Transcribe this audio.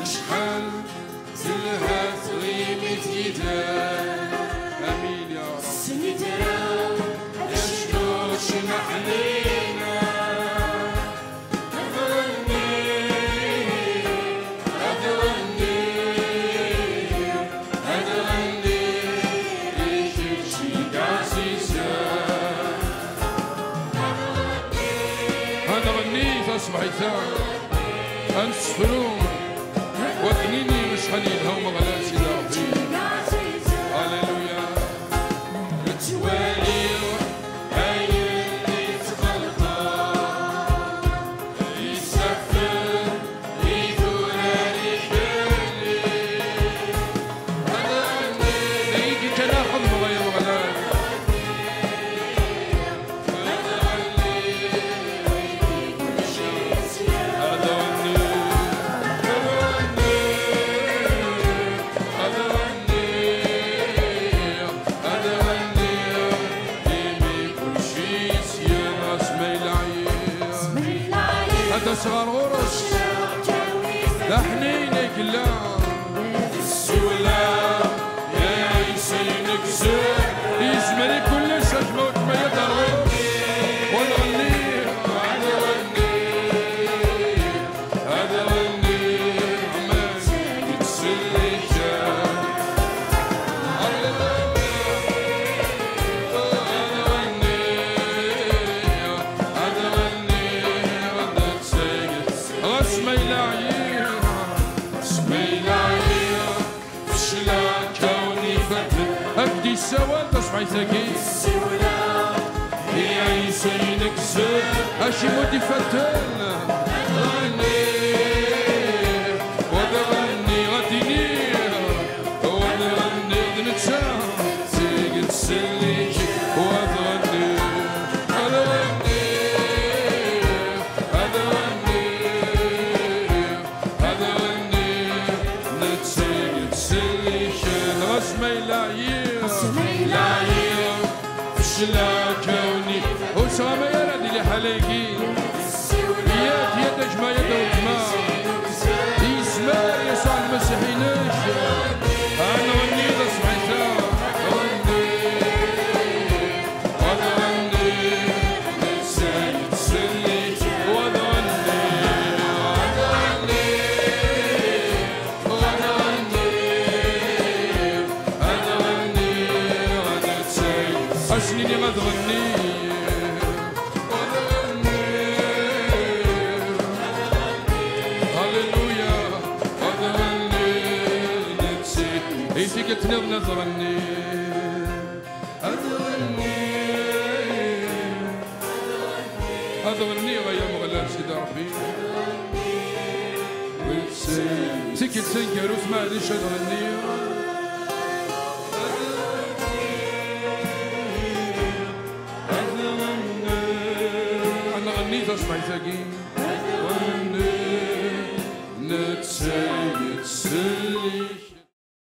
شحال زلها تغيبت كتاب امين يا رب سنترا اشكو شمح لينا سمعتها أنسفرون وكنيني مش حنينها ومغلاسي لعبي هللويا متوالي هاي اللي تخلقها يسفر يدوراني كلي هذا نيجي كلاحم مغير مغلاسي صغار غرش لحنينك لا السولا يا عيسينك زر يزمري كل شجمة وكما يدرغي ونغني هذا غني هذا غني عمال يتسلي جاب هذا غني هذا غني اسميلاعيه فشلا كوني فتن ابدي السواد تصبحي ساكين السولا هي عيسينك زر اشي مودي فتن غني وغني غديني وغني نتشام تيجي تسليك وغني هذا غني هذا غني هذا غني نتسيق تسليك اسميلاعيه اسميلاعيه فشلا كوني وسامي يا ردي اللي حلاقي ياك يدك ما يدك ما يسمع يسوع المسيحي نجا انا غني اذا سمعتها غني هذا غني نتسيق تسليك وهذا غني هذا غني وهذا غني هذا غني هذا تسيق اشنيني غاد غني هللويا هذا غني نتسيق فيك تنظر نظرني هذا غني هذا غني غير مغلال سيدي ربي سكت سنكر وسمع ليش هذا غني أنا غنيت أسمع ساقين غني نتسيق تسلي